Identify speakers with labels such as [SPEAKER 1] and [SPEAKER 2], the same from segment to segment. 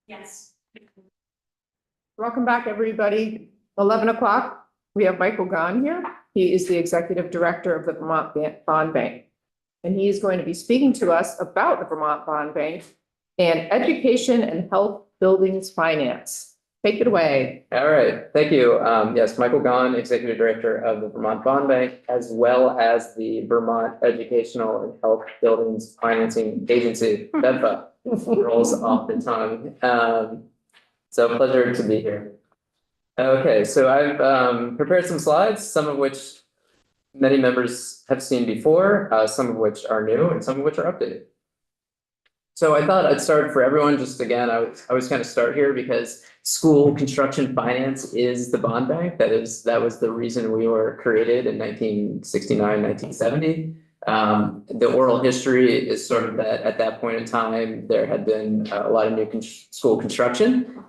[SPEAKER 1] Yes.
[SPEAKER 2] Welcome back, everybody. 11 o'clock. We have Michael Gahn here. He is the Executive Director of the Vermont Bond Bank. And he is going to be speaking to us about the Vermont Bond Bank and education and health buildings finance. Take it away.
[SPEAKER 3] All right, thank you. Yes, Michael Gahn, Executive Director of the Vermont Bond Bank, as well as the Vermont Educational and Health Buildings Financing Agency, VEDFA, rolls off the tongue. So pleasure to be here. Okay, so I've prepared some slides, some of which many members have seen before, some of which are new and some of which are updated. So I thought I'd start for everyone, just again, I was kind of start here because school construction finance is the bond bank. That was the reason we were created in 1969, 1970. The oral history is sort of that at that point in time, there had been a lot of new school construction.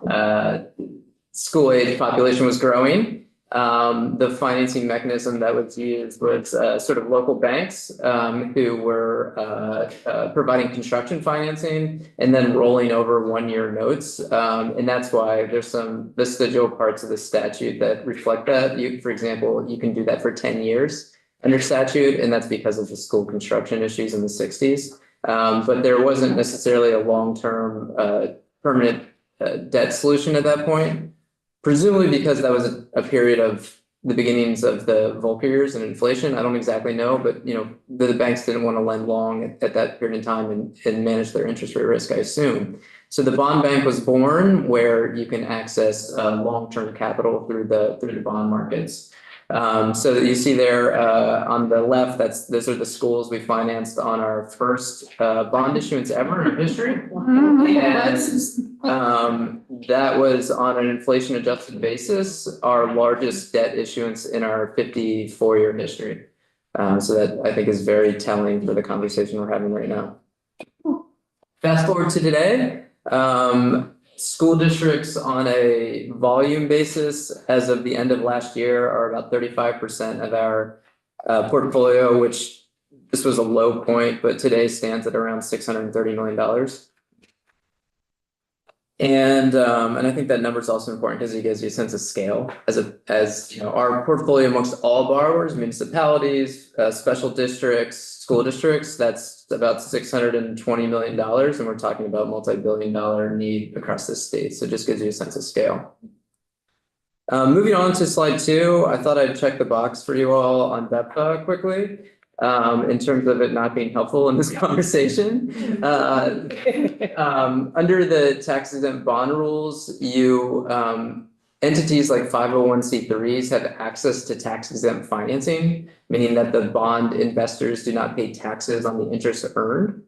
[SPEAKER 3] School age population was growing. The financing mechanism that was used was sort of local banks who were providing construction financing and then rolling over 1-year notes. And that's why there's some vestigial parts of the statute that reflect that. For example, you can do that for 10 years under statute, and that's because of the school construction issues in the 60s. But there wasn't necessarily a long-term permanent debt solution at that point. Presumably because that was a period of the beginnings of the Volcker years and inflation. I don't exactly know, but the banks didn't want to lend long at that period in time and manage their interest rate risk, I assume. So the bond bank was born where you can access long-term capital through the bond markets. So that you see there on the left, those are the schools we financed on our first bond issuance ever in our history. And that was on an inflation adjusted basis, our largest debt issuance in our 54-year history. So that I think is very telling for the conversation we're having right now. Fast forward to today. School districts on a volume basis as of the end of last year are about 35% of our portfolio, which this was a low point, but today stands at around $630 million. And I think that number is also important because it gives you a sense of scale as our portfolio amongst all borrowers, municipalities, special districts, school districts, that's about $620 million. And we're talking about multi-billion-dollar need across the state. So it just gives you a sense of scale. Moving on to slide 2, I thought I'd check the box for you all on VEDFA quickly. In terms of it not being helpful in this conversation. Under the tax exempt bond rules, entities like 501c3s have access to tax exempt financing, meaning that the bond investors do not pay taxes on the interest earned.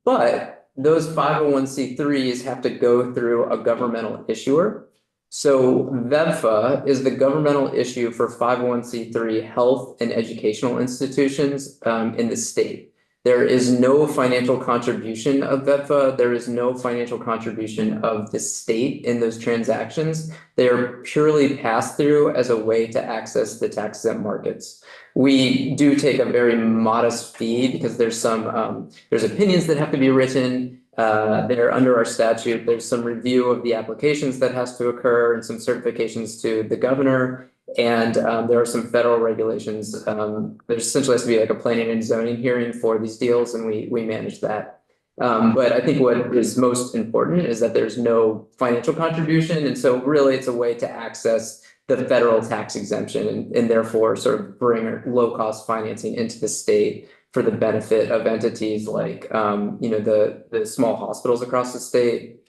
[SPEAKER 3] But those 501c3s have to go through a governmental issuer. So VEDFA is the governmental issue for 501c3 health and educational institutions in the state. There is no financial contribution of VEDFA. There is no financial contribution of the state in those transactions. They are purely passed through as a way to access the tax exempt markets. We do take a very modest fee because there's opinions that have to be written. They're under our statute. There's some review of the applications that has to occur and some certifications to the governor. And there are some federal regulations. There essentially has to be like a planning and zoning hearing for these deals, and we manage that. But I think what is most important is that there's no financial contribution. And so really it's a way to access the federal tax exemption and therefore sort of bring low cost financing into the state for the benefit of entities like, the small hospitals across the state,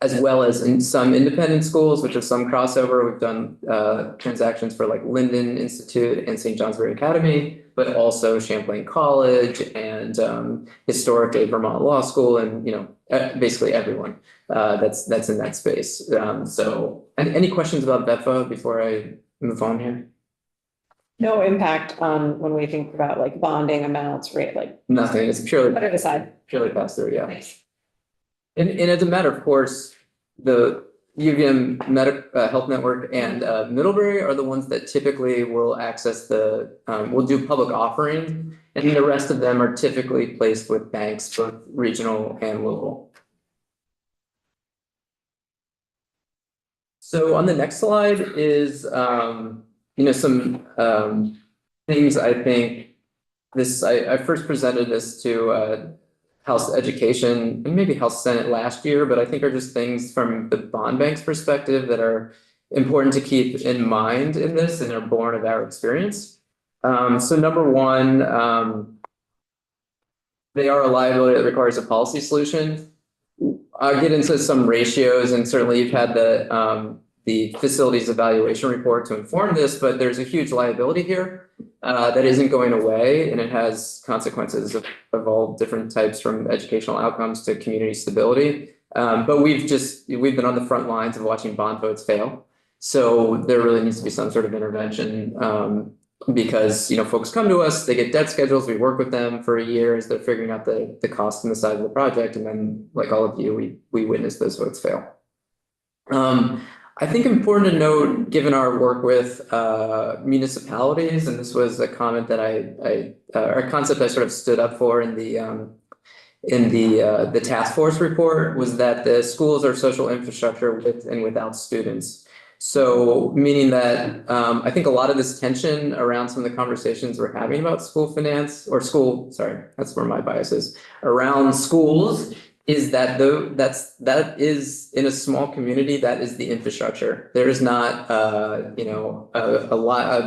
[SPEAKER 3] as well as in some independent schools, which is some crossover. We've done transactions for like Linden Institute and St. Johnsbury Academy, but also Champlain College and historically Vermont Law School and, basically everyone that's in that space. So any questions about VEDFA before I move on here?
[SPEAKER 4] No impact on when we think about like bonding amounts, rate, like
[SPEAKER 3] Nothing. It's purely
[SPEAKER 4] put it aside.
[SPEAKER 3] purely pass through. Yeah.
[SPEAKER 4] Thanks.
[SPEAKER 3] And as a matter of course, the UVM Health Network and Middlebury are the ones that typically will access will do public offerings, and the rest of them are typically placed with banks, both regional and local. So on the next slide is, some, things I think I first presented this to, House Education and maybe House Senate last year, but I think are just things from the bond bank's perspective that are important to keep in mind in this and are born of our experience. So number one, they are a liability that requires a policy solution. I'll get into some ratios, and certainly you've had the facilities evaluation report to inform this, but there's a huge liability here that isn't going away, and it has consequences of all different types, from educational outcomes to community stability. But we've been on the front lines of watching bond votes fail. So there really needs to be some sort of intervention, because folks come to us, they get debt schedules, we work with them for a year as they're figuring out the cost and the size of the project, and then, like all of you, we witness those votes fail. I think important to note, given our work with municipalities, and this was a comment that or a concept I sort of stood up for in the task force report, was that the schools are social infrastructure with and without students. So meaning that I think a lot of this tension around some of the conversations we're having about school finance that's where my bias is around schools, is that that is, in a small community, that is the infrastructure. There is not a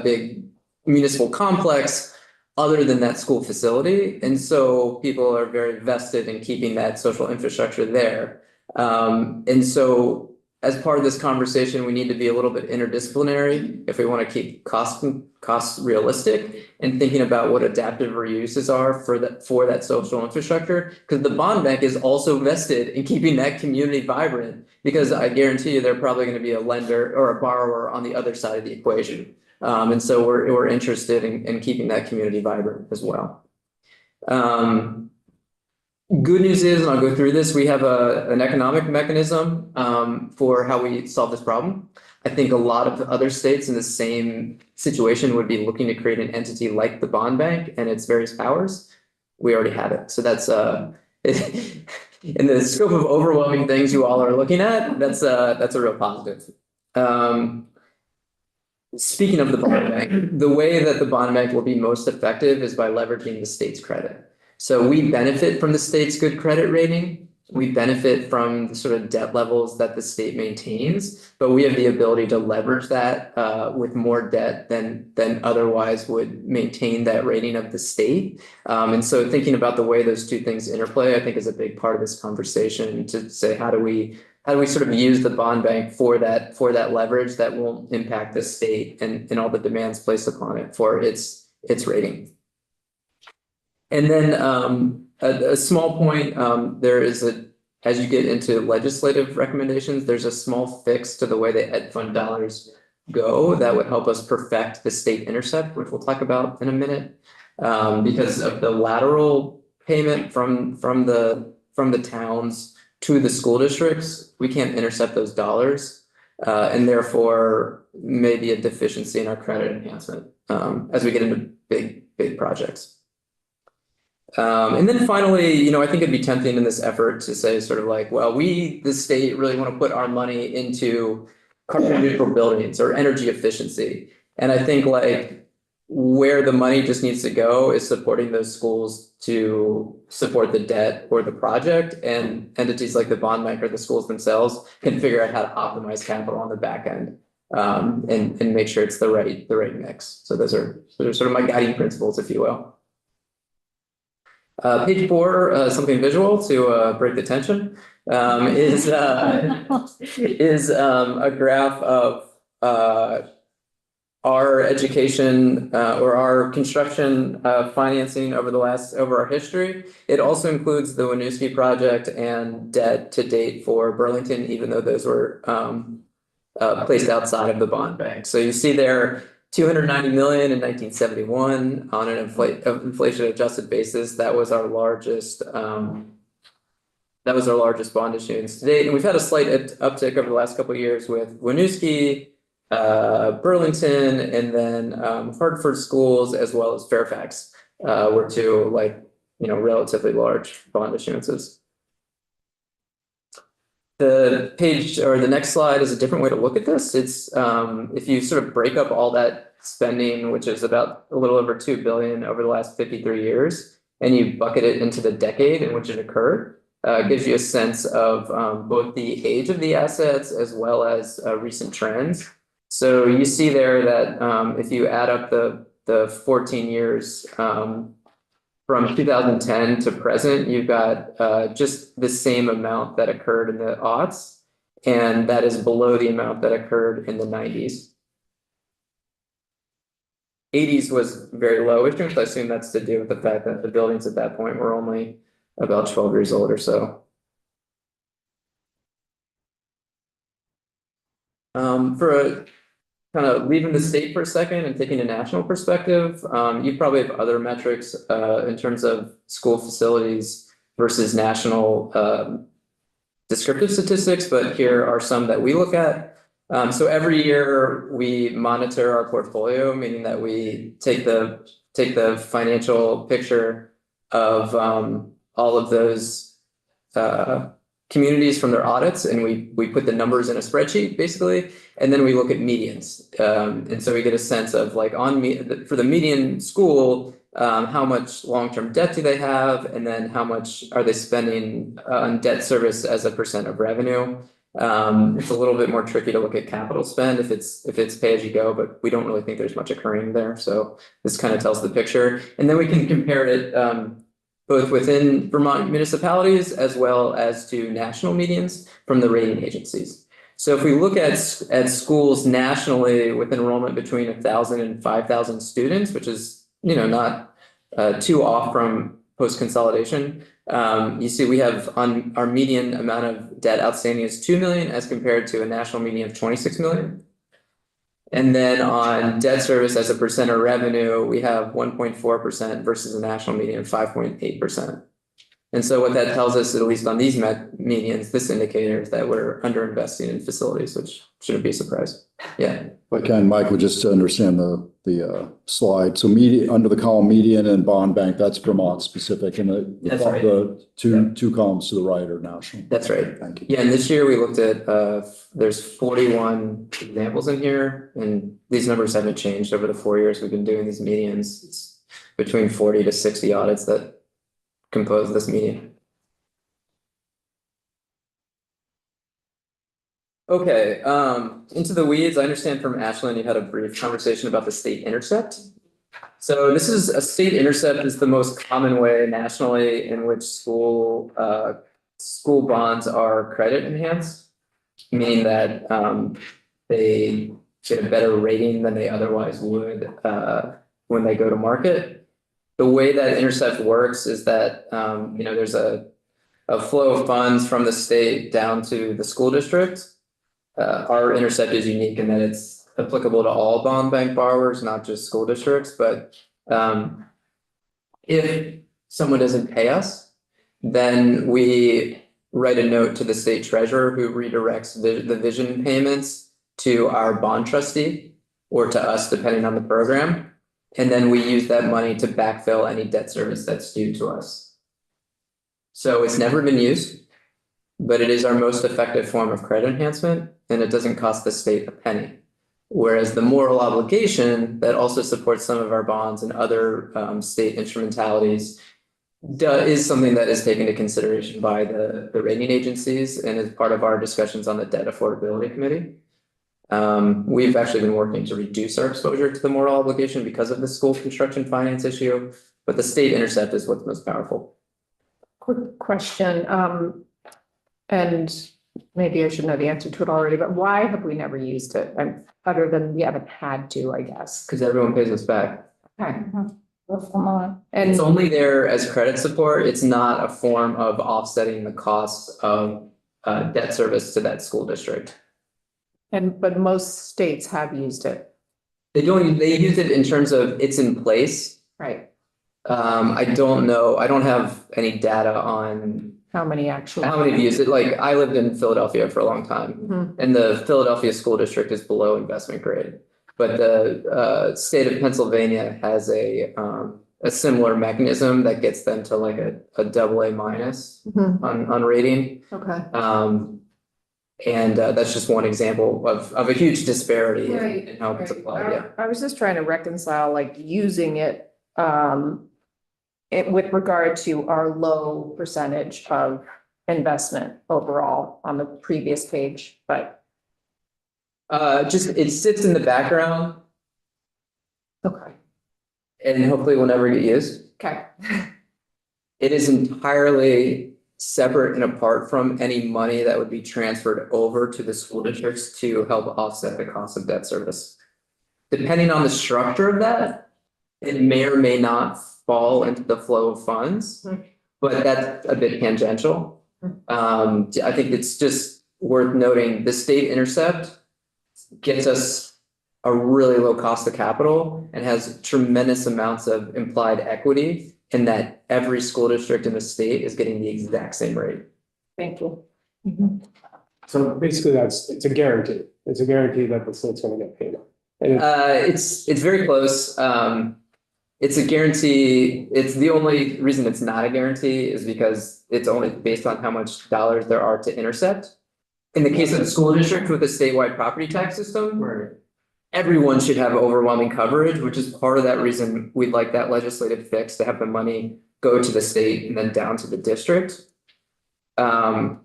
[SPEAKER 3] big municipal complex other than that school facility, and so people are very vested in keeping that social infrastructure there. And so as part of this conversation, we need to be a little bit interdisciplinary if we want to keep costs realistic, and thinking about what adaptive reuses are for that social infrastructure, because the bond bank is also vested in keeping that community vibrant, because I guarantee you they're probably going to be a lender or a borrower on the other side of the equation. And so we're interested in keeping that community vibrant as well. Good news is, and I'll go through this, we have an economic mechanism for how we solve this problem. I think a lot of other states in the same situation would be looking to create an entity like the bond bank and its various powers. We already have it. So that's in the scope of overwhelming things you all are looking at, that's a real positive. Speaking of the bond bank, the way that the bond bank will be most effective is by leveraging the state's credit. So we benefit from the state's good credit rating. We benefit from the sort of debt levels that the state maintains, but we have the ability to leverage that with more debt than otherwise would maintain that rating of the state. And so thinking about the way those two things interplay, I think, is a big part of this conversation, to say, how do we sort of use the bond bank for that leverage that won't impact the state and all the demands placed upon it for its rating. And then a small point, there is as you get into legislative recommendations, there's a small fix to the way the ed fund dollars go that would help us perfect the state intercept, which we'll talk about in a minute, because of the lateral payment from the towns to the school districts. We can't intercept those dollars, and therefore maybe a deficiency in our credit enhancement as we get into big projects. And then finally, I think it'd be tempting in this effort to say sort of like, well, the state really want to put our money into carbon neutral buildings or energy efficiency. And I think like where the money just needs to go is supporting those schools to support the debt or the project, and entities like the bond bank or the schools themselves can figure out how to optimize capital on the back end, and make sure it's the right mix. So those are sort of my guiding principles, if you will. Page 4, something visual to break the tension, is a graph of our education or our construction financing over our history. It also includes the Winooski project and debt to date for Burlington, even though those were placed outside of the bond bank. So you see there, $290 million in 1971 on an inflation adjusted basis. That was our largest bond issuance to date. And we've had a slight uptick over the last couple of years with Winooski, Burlington, and then Hartford schools, as well as Fairfax, were two relatively large bond issuances. The page or the next slide is a different way to look at this. It's if you sort of break up all that spending, which is about a little over 2 billion over the last 53 years, and you bucket it into the decade in which it occurred, it gives you a sense of both the age of the assets as well as recent trends. So you see there that if you add up the 14 years from 2010 to present, you've got just the same amount that occurred in the aughts, and that is below the amount that occurred in the 90s. 80s was very low issuance. I assume that's to do with the fact that the buildings at that point were only about 12 years old or so. For a kind of leaving the state for a second and taking a national perspective, you probably have other metrics in terms of school facilities versus national descriptive statistics, but here are some that we look at. So every year we monitor our portfolio, meaning that we take the financial picture of all of those communities from their audits, and we put the numbers in a spreadsheet basically, and then we look at medians. And so we get a sense of like for the median school, how much long-term debt do they have, and then how much are they spending on debt service as a percent of revenue. It's a little bit more tricky to look at capital spend if it's pay as you go, but we don't really think there's much occurring there. So this kind of tells the picture, and then we can compare it both within Vermont municipalities as well as to national medians from the rating agencies. So if we look at schools nationally with enrollment between 1,000 and 5,000 students, which is not too off from post-consolidation, you see we have on our median amount of debt outstanding is 2 million as compared to a national median of 26 million. And then on debt service as a percent of revenue, we have 1.4% versus a national median of 5.8%. And so what that tells us, at least on these medians, this indicator is that we're underinvesting in facilities, which shouldn't be a surprise. Yeah.
[SPEAKER 1] If I can, Michael, just to understand the slide. So under the column median and bond bank, that's Vermont specific, and
[SPEAKER 3] That's right.
[SPEAKER 1] the two columns to the right are national.
[SPEAKER 3] That's right.
[SPEAKER 1] Thank you.
[SPEAKER 3] Yeah, and this year we looked at there's 41 examples in here, and these numbers haven't changed over the 4 years we've been doing these medians. It's between 40 to 60 audits that compose this median. Okay, into the weeds. I understand from Ashlyn you had a brief conversation about the state intercept. So this is a state intercept is the most common way nationally in which school bonds are credit enhanced, meaning that they get a better rating than they otherwise would when they go to market. The way that intercept works is that there's a flow of funds from the state down to the school district. Our intercept is unique in that it's applicable to all bond bank borrowers, not just school districts. But if someone doesn't pay us, then we write a note to the state treasurer who redirects the vision payments to our bond trustee or to us, depending on the program. And then we use that money to backfill any debt service that's due to us. So it's never been used, but it is our most effective form of credit enhancement, and it doesn't cost the state a penny. Whereas the moral obligation that also supports some of our bonds and other state instrumentalities is something that is taken into consideration by the rating agencies and is part of our discussions on the Debt Affordability Committee. We've actually been working to reduce our exposure to the moral obligation because of the school construction finance issue, but the state intercept is what's most powerful.
[SPEAKER 2] Quick question, and maybe I should know the answer to it already, but why have we never used it? Other than we haven't had to, I guess.
[SPEAKER 3] Because everyone pays us back.
[SPEAKER 2] Okay.
[SPEAKER 3] It's
[SPEAKER 2] And
[SPEAKER 3] only there as credit support. It's not a form of offsetting the costs of debt service to that school district.
[SPEAKER 2] but most states have used it,
[SPEAKER 3] They use it in terms of it's in place.
[SPEAKER 2] right?
[SPEAKER 3] I don't know. I don't have any data on
[SPEAKER 2] How many actually?
[SPEAKER 3] how many have used it. Like I lived in Philadelphia for a long time,
[SPEAKER 2] Mhm.
[SPEAKER 3] and the Philadelphia school district is below investment grade. But the state of Pennsylvania has a similar mechanism that gets them to like a AA-
[SPEAKER 2] Mhm.
[SPEAKER 3] on rating.
[SPEAKER 2] Okay,
[SPEAKER 3] And that's just one example of a huge disparity
[SPEAKER 2] Right,
[SPEAKER 3] in how it's applied, yeah.
[SPEAKER 2] I was just trying to reconcile like using it, with regard to our low percentage of investment overall on the previous page, but
[SPEAKER 3] Just, it sits in the background
[SPEAKER 2] okay,
[SPEAKER 3] and hopefully will never get used.
[SPEAKER 2] okay.
[SPEAKER 3] It is entirely separate and apart from any money that would be transferred over to the school districts to help offset the cost of debt service. Depending on the structure of that, it may or may not fall into the flow of funds, but that's a bit tangential. I think it's just worth noting, the state intercept gets us a really low cost of capital and has tremendous amounts of implied equity in that every school district in the state is getting the exact same rate.
[SPEAKER 2] Thank you.
[SPEAKER 5] So basically it's a guarantee. It's a guarantee that the state's gonna get paid. And
[SPEAKER 3] It's very close. It's a guarantee. It's the only reason it's not a guarantee is because it's only based on how much dollars there are to intercept. In the case of the school district with a statewide property tax system, everyone should have overwhelming coverage, which is part of that reason we'd like that legislative fix to have the money go to the state and then down to the district. And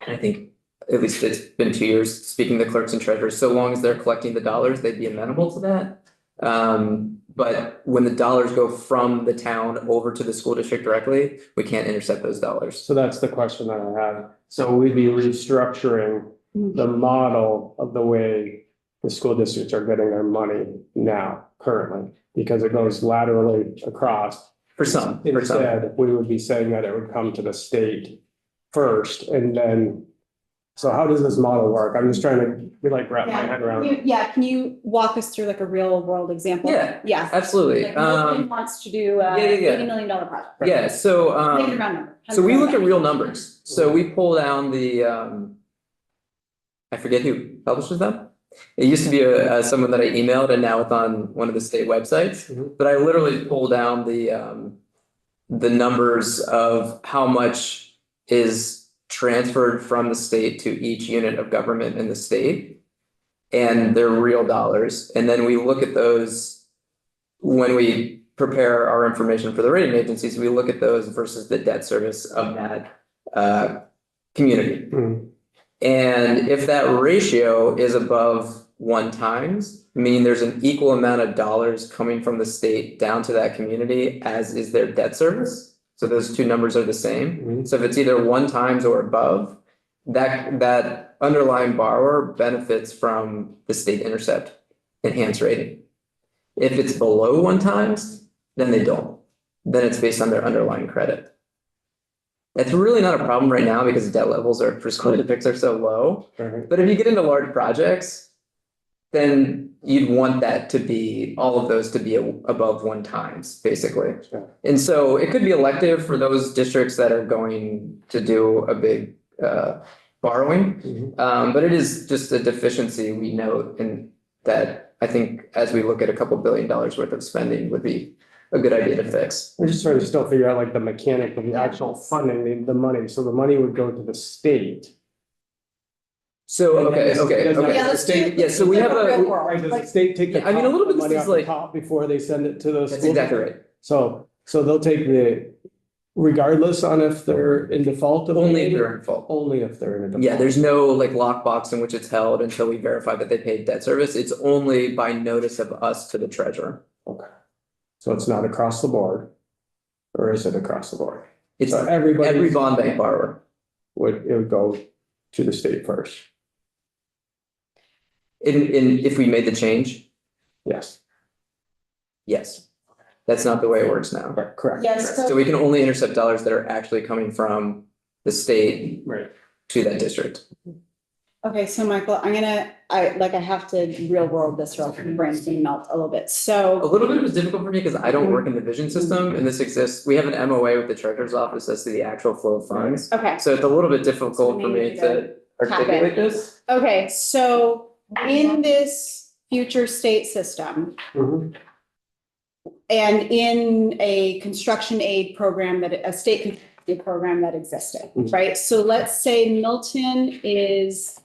[SPEAKER 3] I think at least it's been 2 years, speaking to clerks and treasurers, so long as they're collecting the dollars, they'd be amenable to that. But when the dollars go from the town over to the school district directly, we can't intercept those dollars.
[SPEAKER 5] so that's the question that I have. So we'd be restructuring the model of the way the school districts are getting their money now, currently, because it goes laterally across.
[SPEAKER 3] For some.
[SPEAKER 5] Instead, we would be saying that it would come to the state first and then. So how does this model work? I'm just trying to wrap my head around it.
[SPEAKER 6] Yeah, can you walk us through like a real world example?
[SPEAKER 3] Yeah,
[SPEAKER 6] Yeah.
[SPEAKER 3] Absolutely.
[SPEAKER 6] Like nobody wants to do a
[SPEAKER 3] yeah.
[SPEAKER 6] $80 million project.
[SPEAKER 3] Yeah, so
[SPEAKER 6] Make it a round number.
[SPEAKER 3] so we look at real numbers. So we pull down the I forget who publishes them. It used to be someone that I emailed and now it's on one of the state websites.
[SPEAKER 5] Mhm.
[SPEAKER 3] But I literally pull down the numbers of how much is transferred from the state to each unit of government in the state. And they're real dollars. And then we look at those when we prepare our information for the rating agencies, we look at those versus the debt service of that community.
[SPEAKER 5] Mhm.
[SPEAKER 3] And if that ratio is above 1 times, meaning there's an equal amount of dollars coming from the state down to that community as is their debt service. So those two numbers are the same.
[SPEAKER 5] Mhm.
[SPEAKER 3] So if it's either 1 times or above, that underlying borrower benefits from the state intercept enhanced rating. If it's below 1 times, then they don't. Then it's based on their underlying credit. That's really not a problem right now because debt levels for school districts are so low.
[SPEAKER 5] Right.
[SPEAKER 3] But if you get into large projects, then you'd want that to be, all of those to be above 1 times, basically.
[SPEAKER 5] Yeah.
[SPEAKER 3] And so it could be elective for those districts that are going to do a big borrowing.
[SPEAKER 5] Mhm.
[SPEAKER 3] But it is just a deficiency we note and that I think as we look at a couple $1 billion worth of spending would be a good idea to fix.
[SPEAKER 5] We're just trying to still figure out like the mechanic of the actual funding, the money. So the money would go to the state.
[SPEAKER 3] So, okay.
[SPEAKER 6] Yeah, let's do-
[SPEAKER 3] Yeah, so we have
[SPEAKER 6] real
[SPEAKER 3] a,
[SPEAKER 6] world.
[SPEAKER 5] Right, does the
[SPEAKER 6] Like,
[SPEAKER 5] state take the
[SPEAKER 3] Yeah, I mean, a little bit
[SPEAKER 5] money
[SPEAKER 3] this
[SPEAKER 5] off
[SPEAKER 3] is
[SPEAKER 5] the
[SPEAKER 3] like-
[SPEAKER 5] top before they send it to the
[SPEAKER 3] that's
[SPEAKER 5] school?
[SPEAKER 3] exactly right.
[SPEAKER 5] So they'll take regardless on if they're in default of.
[SPEAKER 3] Only if
[SPEAKER 5] paying?
[SPEAKER 3] they're in fault.
[SPEAKER 5] Only if they're in a default.
[SPEAKER 3] Yeah, there's no like lockbox in which it's held until we verify that they paid debt service. It's only by notice of us to the treasurer.
[SPEAKER 5] Okay. So it's not across the board? Or is it across the board?
[SPEAKER 3] It's
[SPEAKER 5] So everybody.
[SPEAKER 3] every bond bank borrower.
[SPEAKER 5] It would go to the state first?
[SPEAKER 3] If we made the change,
[SPEAKER 5] Yes,
[SPEAKER 3] yes. That's not the way it works now.
[SPEAKER 5] correct.
[SPEAKER 6] Yes,
[SPEAKER 3] So we can only intercept dollars that are actually coming from the state
[SPEAKER 5] Right.
[SPEAKER 3] to that district.
[SPEAKER 6] okay, so Michael, I have to real world this real, brain's gonna melt a little bit.
[SPEAKER 3] A
[SPEAKER 6] So,
[SPEAKER 3] little bit was difficult for me because I don't work in the vision system and this exists. We have an MOA with the treasurer's office as to the actual flow of funds.
[SPEAKER 6] okay,
[SPEAKER 3] So it's a little bit difficult
[SPEAKER 6] So
[SPEAKER 3] for
[SPEAKER 6] we
[SPEAKER 3] me
[SPEAKER 6] need
[SPEAKER 3] to articulate this.
[SPEAKER 6] okay, so in this future state system,
[SPEAKER 5] Mhm.
[SPEAKER 6] and in a construction aid program that a state the program that existed,
[SPEAKER 5] Mhm.
[SPEAKER 6] right? So let's say Milton is,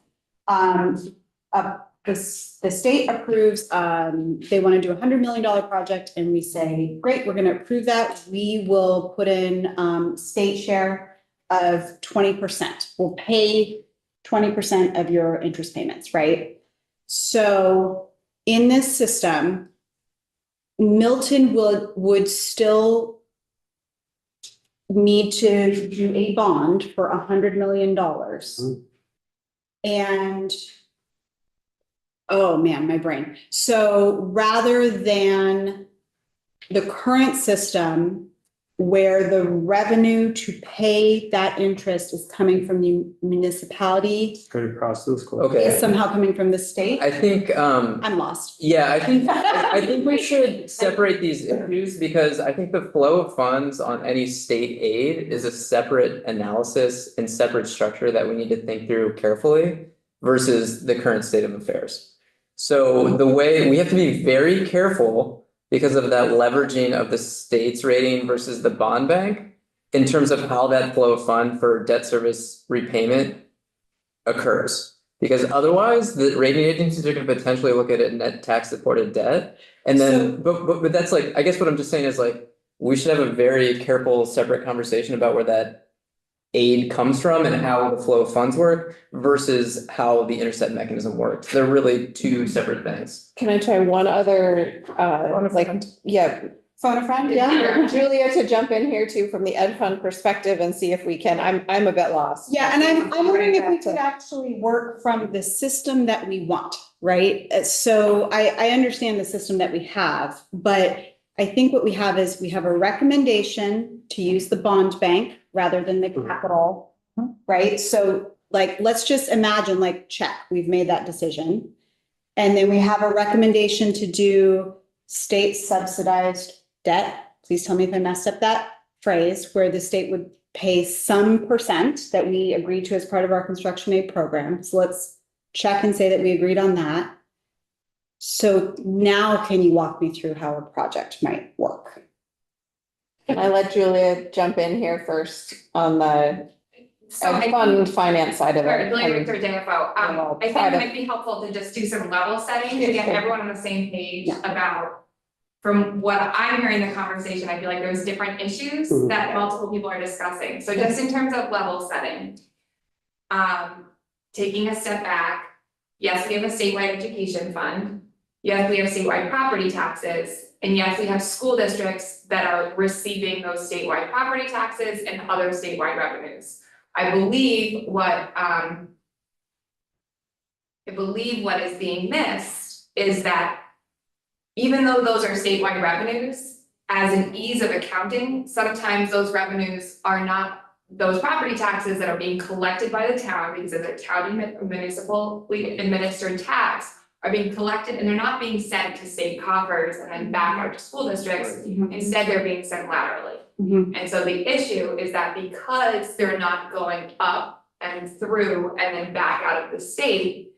[SPEAKER 6] the state approves, they want to do $100 million project and we say, great, we're going to approve that. We will put in, state share of 20%. We'll pay 20% of your interest payments, right? So in this system, Milton would still need to do a bond for $100 million. And, oh man, my brain. So rather than the current system where the revenue to pay that interest is coming from the municipality,
[SPEAKER 5] Straight across the school.
[SPEAKER 3] Okay.
[SPEAKER 6] is somehow coming from the state,
[SPEAKER 3] I think,
[SPEAKER 6] I'm lost.
[SPEAKER 3] yeah, I think we should separate these issues because I think the flow of funds on any state aid is a separate analysis and separate structure that we need to think through carefully versus the current state of affairs. So the way we have to be very careful because of that leveraging of the state's rating versus the bond bank in terms of how that flow of fund for debt service repayment occurs. Because otherwise, the rating agencies are going to potentially look at it net tax supported debt. And then, but that's like, I guess what I'm just saying is like, we should have a very careful separate conversation about where that aid comes from and how the flow of funds work versus how the intercept mechanism works. They're really two separate things.
[SPEAKER 4] Can I try one other, yeah,
[SPEAKER 6] Phone a friend, yeah?
[SPEAKER 4] Julia to jump in here too from the ed fund perspective and see if we can, I'm a bit lost.
[SPEAKER 6] Yeah, and I'm wondering if we could actually work from the system that we want, right? So I understand the system that we have, but I think what we have is we have a recommendation to use the bond bank rather than the capital, right? So like, let's just imagine like, check, we've made that decision. And then we have a recommendation to do state subsidized debt. Please tell me if I messed up that phrase, where the state would pay some percent that we agreed to as part of our construction aid program. So let's check and say that we agreed on that. So now can you walk me through how a project might work?
[SPEAKER 4] Can I let Julia jump in here first on the
[SPEAKER 7] So I
[SPEAKER 4] fund
[SPEAKER 7] think,
[SPEAKER 4] finance side of
[SPEAKER 7] or
[SPEAKER 4] it?
[SPEAKER 7] really with your JFO,
[SPEAKER 4] well,
[SPEAKER 7] I think
[SPEAKER 4] part
[SPEAKER 7] it
[SPEAKER 4] of-
[SPEAKER 7] might be helpful to just do some level setting to get everyone on the same page
[SPEAKER 6] Yeah.
[SPEAKER 7] about. From what I'm hearing the conversation, I feel like there's different issues
[SPEAKER 5] Mhm.
[SPEAKER 7] that multiple people are discussing, so just in terms of level setting. Taking a step back, yes, we have a statewide education fund. Yes, we have statewide property taxes, and yes, we have school districts that are receiving those statewide property taxes and other statewide revenues. I believe what is being missed is that even though those are statewide revenues, as an ease of accounting, sometimes those revenues are not those property taxes that are being collected by the town because of their county municipally administered tax are being collected and they're not being sent to state coffers and then back out to school districts. Instead, they're being sent laterally.
[SPEAKER 6] Mhm.
[SPEAKER 7] And so the issue is that because they're not going up and through and then back out of the state,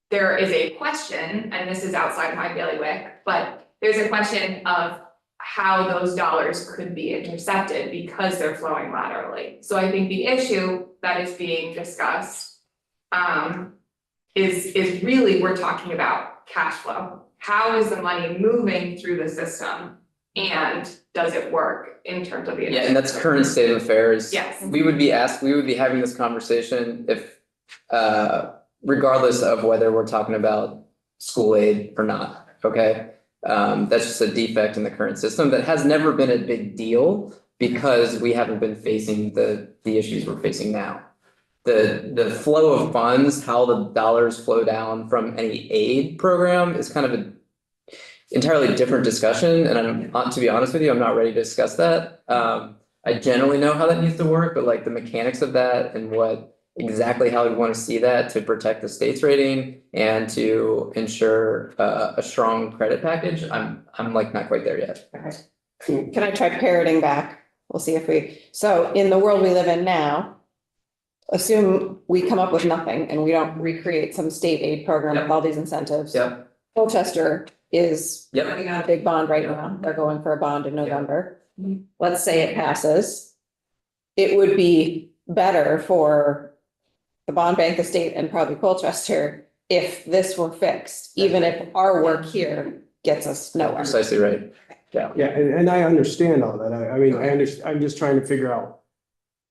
[SPEAKER 7] there is a question, and this is outside of my bailiwick, but there's a question of how those dollars could be intercepted because they're flowing laterally. So I think the issue that is being discussed is really, we're talking about cash flow. How is the money moving through the system? And does it work in terms of the?
[SPEAKER 3] Yeah, and that's current state of affairs.
[SPEAKER 7] Yes.
[SPEAKER 3] We would be having this conversation if, regardless of whether we're talking about school aid or not, okay? That's just a defect in the current system that has never been a big deal because we haven't been facing the issues we're facing now. The flow of funds, how the dollars flow down from any aid program is kind of an entirely different discussion, and to be honest with you, I'm not ready to discuss that. I generally know how that needs to work, but like the mechanics of that and exactly how we want to see that to protect the state's rating and to ensure a strong credit package, I'm like not quite there yet.
[SPEAKER 4] Can I try parroting back? We'll see if so in the world we live in now, assume we come up with nothing and we don't recreate some state aid program with all these incentives.
[SPEAKER 3] Yep.
[SPEAKER 4] Colchester is
[SPEAKER 3] Yep.
[SPEAKER 4] putting out a big bond right now. They're going for a bond in November. Let's say it passes. it would be better for the bond bank, the state, and probably Colchester if this were fixed, even if our work here gets us nowhere.
[SPEAKER 3] Precisely right.
[SPEAKER 5] Yeah, and I understand all that. I mean, I understand, I'm just trying to figure out.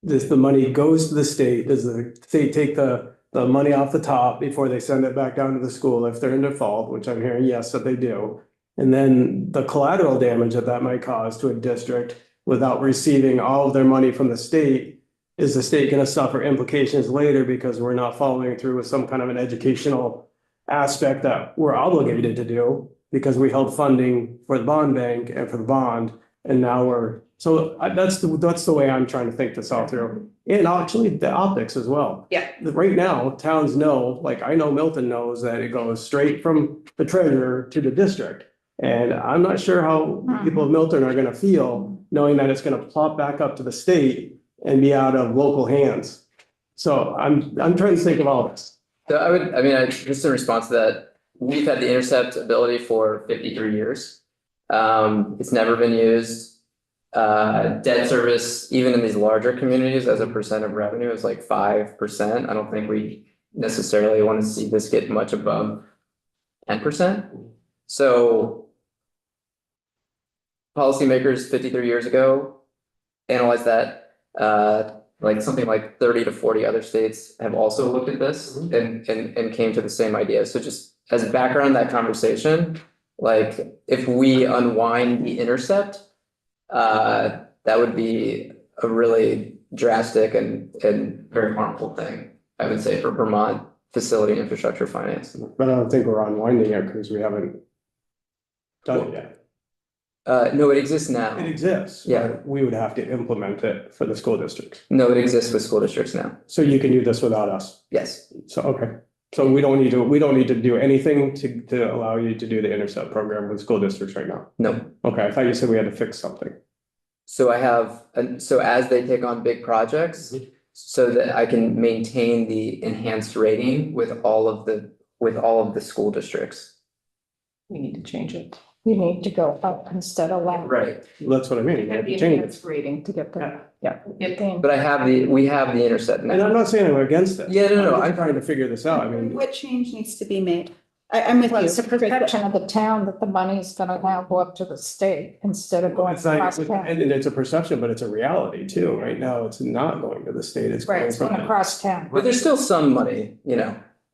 [SPEAKER 5] Does the money goes to the state? Does the state take the money off the top before they send it back down to the school if they're in default, which I'm hearing, yes, that they do. And then the collateral damage that might cause to a district without receiving all of their money from the state. Is the state gonna suffer implications later because we're not following through with some kind of an educational aspect that we're obligated to do? Because we held funding for the bond bank and for the bond, and now that's the way I'm trying to think this all through. And actually the optics as well.
[SPEAKER 4] Yeah.
[SPEAKER 5] Right now, towns know, like I know Milton knows that it goes straight from the treasurer to the district. And I'm not sure how people of Milton are gonna feel knowing that it's gonna plop back up to the state and be out of local hands. So I'm trying to think of all this.
[SPEAKER 3] So just in response to that, we've had the intercept ability for 53 years. It's never been used. Debt service, even in these larger communities, as a percent of revenue is like 5%. I don't think we necessarily want to see this get much above 10%. So policymakers 53 years ago analyzed that. Like something like 30 to 40 other states have also looked at this and came to the same idea. So just as a background, that conversation, like if we unwind the intercept, that would be a really drastic and very harmful thing, I would say, for Vermont facility and infrastructure finance.
[SPEAKER 5] But I don't think we're unwinding it because we haven't done it yet.
[SPEAKER 3] No, it exists now.
[SPEAKER 5] It exists.
[SPEAKER 3] Yeah.
[SPEAKER 5] But we would have to implement it for the school districts.
[SPEAKER 3] No, it exists with school districts now.
[SPEAKER 5] So you can do this without us.
[SPEAKER 3] Yes.
[SPEAKER 5] So, okay. So we don't need to do anything to allow you to do the intercept program with school districts right now.
[SPEAKER 3] No.
[SPEAKER 5] Okay, I thought you said we had to fix something.
[SPEAKER 3] So so as they take on big projects, so that I can maintain the enhanced rating with all of the school districts.
[SPEAKER 2] We need to change it.
[SPEAKER 8] You need to go up instead of down.
[SPEAKER 3] Right.
[SPEAKER 5] That's what I mean. You have
[SPEAKER 2] And
[SPEAKER 5] to
[SPEAKER 2] the
[SPEAKER 5] change it.
[SPEAKER 2] enhanced rating to get there. Yeah.
[SPEAKER 3] But we have the intercept
[SPEAKER 5] And I'm
[SPEAKER 3] now.
[SPEAKER 5] not saying I'm against it.
[SPEAKER 3] Yeah, no,
[SPEAKER 5] I'm trying to figure this out. I mean,
[SPEAKER 6] What change needs to be made? I'm with you.
[SPEAKER 8] Well, it's the perception of the town that the money's gonna now go up to the state instead of going
[SPEAKER 5] it's not,
[SPEAKER 8] across town.
[SPEAKER 5] and it's a perception, but it's a reality too. Right now, it's not going to the state. It's
[SPEAKER 8] Right,
[SPEAKER 5] going
[SPEAKER 8] it's going
[SPEAKER 5] from.
[SPEAKER 8] across town.
[SPEAKER 3] But there's still some money,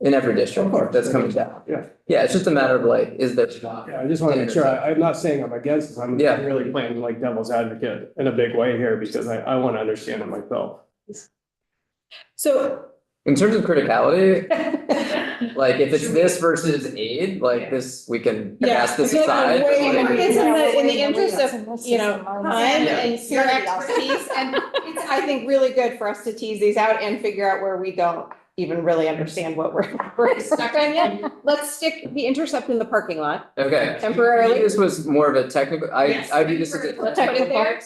[SPEAKER 3] in every district
[SPEAKER 5] Of course.
[SPEAKER 3] that's coming down.
[SPEAKER 5] Yeah.
[SPEAKER 3] Yeah, it's just a matter of like, is there?
[SPEAKER 5] Yeah, I just want to make sure. I'm not saying I'm against this. I'm
[SPEAKER 3] Yeah.
[SPEAKER 5] really playing like devil's advocate in a big way here because I want to understand it myself.
[SPEAKER 6] So
[SPEAKER 3] In terms of criticality, like if it's this versus aid, like this, we can
[SPEAKER 6] Yeah,
[SPEAKER 3] pass this
[SPEAKER 6] I feel like
[SPEAKER 3] aside.
[SPEAKER 6] we're way-
[SPEAKER 3] but, like,
[SPEAKER 6] It's in the interest of,
[SPEAKER 8] This
[SPEAKER 4] you
[SPEAKER 8] is
[SPEAKER 4] know,
[SPEAKER 8] the moment.
[SPEAKER 4] time
[SPEAKER 3] Yeah.
[SPEAKER 4] and your expertise, and it's, I think, really good for us to tease these out and figure out where we don't even really understand what we're stuck on yet. Let's stick the intercept in the parking lot
[SPEAKER 3] Okay.
[SPEAKER 4] temporarily.
[SPEAKER 3] This was more of a technical,
[SPEAKER 4] Yes.
[SPEAKER 3] I view this as
[SPEAKER 4] Let's
[SPEAKER 3] a
[SPEAKER 4] put it
[SPEAKER 3] technical
[SPEAKER 4] there.
[SPEAKER 3] part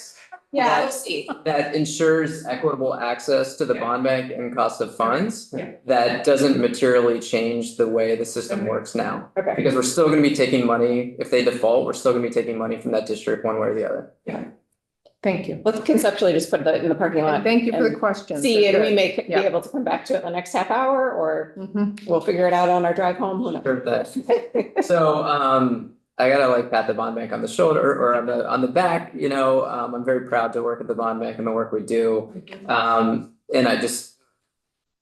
[SPEAKER 4] Yeah, we'll see.
[SPEAKER 3] that ensures equitable access to the bond bank and cost of funds.
[SPEAKER 4] Yeah.
[SPEAKER 3] That doesn't materially change the way the system works now.
[SPEAKER 4] Okay.
[SPEAKER 3] Because we're still gonna be taking money, if they default, we're still gonna be taking money from that district one way or the other.
[SPEAKER 2] Thank you.
[SPEAKER 4] Let's conceptually just put it in the parking
[SPEAKER 2] And
[SPEAKER 4] lot.
[SPEAKER 2] thank you for the
[SPEAKER 4] and
[SPEAKER 2] questions.
[SPEAKER 4] See, and we
[SPEAKER 2] Good.
[SPEAKER 4] may be
[SPEAKER 2] Yeah.
[SPEAKER 4] able to come back to it in the next half hour, or
[SPEAKER 2] Mhm.
[SPEAKER 4] we'll figure it out on our drive home. Who knows?
[SPEAKER 3] Sure, that. So, I gotta like pat the bond bank on the shoulder or on the back, I'm very proud to work at the bond bank and the work we do. And I just,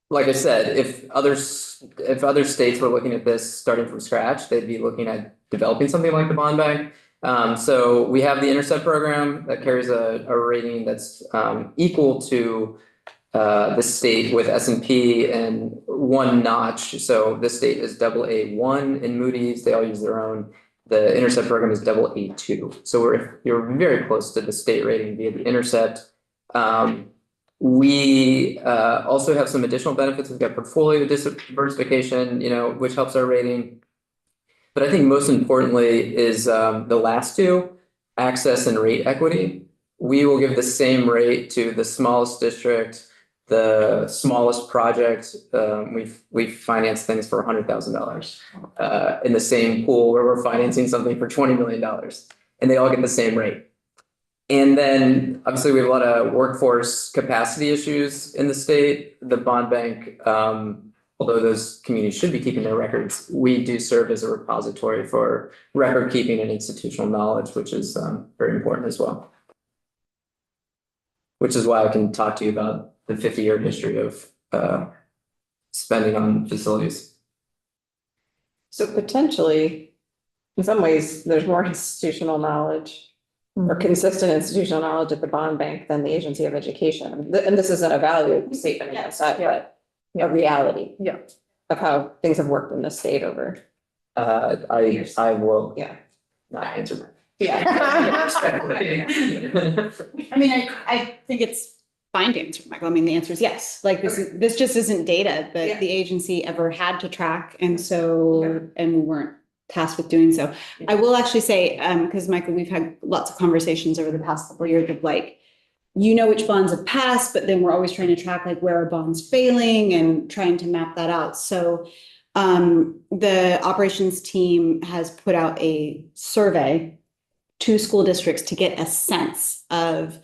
[SPEAKER 3] like I said, if other states were looking at this starting from scratch, they'd be looking at developing something like the bond bank. So we have the intercept program that carries a rating that's equal to the state with S&P and one notch. So the state is AA1 in Moody's. They all use their own. The intercept program is AA2. So you're very close to the state rating via the intercept. We also have some additional benefits. We've got portfolio diversification, which helps our rating. But I think most importantly is the last two, access and rate equity. We will give the same rate to the smallest district, the smallest project. We've financed things for $100,000 in the same pool where we're financing something for $20 million, and they all get the same rate. And then obviously we have a lot of workforce capacity issues in the state. The bond bank, although those communities should be keeping their records, we do serve as a repository for record keeping and institutional knowledge, which is very important as well. Which is why I can talk to you about the 50-year history of spending on facilities.
[SPEAKER 4] So potentially, in some ways, there's more institutional knowledge or consistent institutional knowledge at the bond bank than the Agency of Education. And this isn't a value statement against that, but a reality.
[SPEAKER 2] Yeah.
[SPEAKER 4] Of how things have worked in the state over.
[SPEAKER 3] I will
[SPEAKER 4] Yeah.
[SPEAKER 3] not answer that.
[SPEAKER 6] I mean, I think it's fine to answer, Michael. I mean, the answer is yes. Like this just isn't data
[SPEAKER 4] Yeah.
[SPEAKER 6] that the agency ever had to track. And so, and we weren't tasked with doing so. I will actually say, because Michael, we've had lots of conversations over the past couple of years of like, you know which bonds have passed, but then we're always trying to track like where are bonds failing and trying to map that out. So the operations team has put out a survey to school districts to get a sense of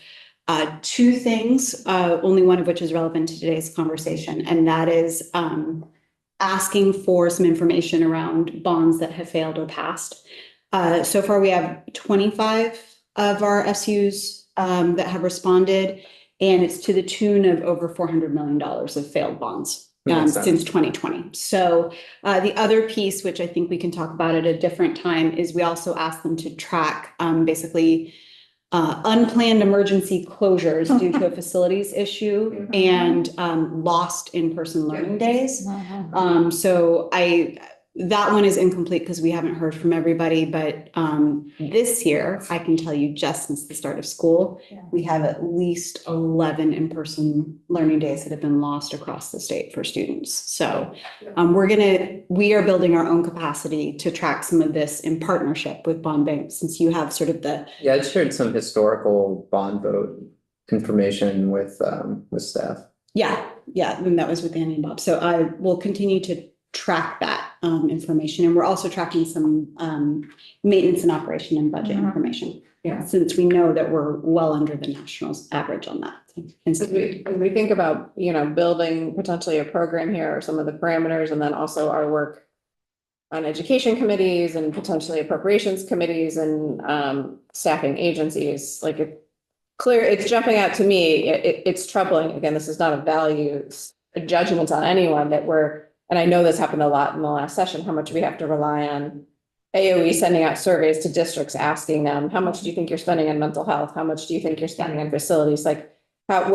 [SPEAKER 6] two things, only one of which is relevant to today's conversation, and that is asking for some information around bonds that have failed or passed. So far, we have 25 of our SUs that have responded, and it's to the tune of over $400 million of failed bonds since 2020. So the other piece, which I think we can talk about at a different time, is we also asked them to track basically unplanned emergency closures due to a facilities issue and lost in-person learning days. So that one is incomplete because we haven't heard from everybody, but this year, I can tell you just since the start of school, we have at least 11 in-person learning days that have been lost across the state for students. So we are building our own capacity to track some of this in partnership with Bond Bank, since you have sort of the.
[SPEAKER 3] Yeah, I shared some historical bond vote information with staff.
[SPEAKER 6] Yeah, and that was with Annie and Bob. So I will continue to track that information, and we're also tracking some maintenance and operation and budget information. Yeah, since we know that we're well under the national average on that.
[SPEAKER 4] As we think about, building potentially a program here or some of the parameters, and then also our work on education committees and potentially appropriations committees and staffing agencies, like it's jumping out to me. It's troubling. Again, this is not a judgment on anyone that and I know this happened a lot in the last session, how much we have to rely on AOE sending out surveys to districts, asking them, how much do you think you're spending on mental health? How much do you think you're spending on facilities? Like how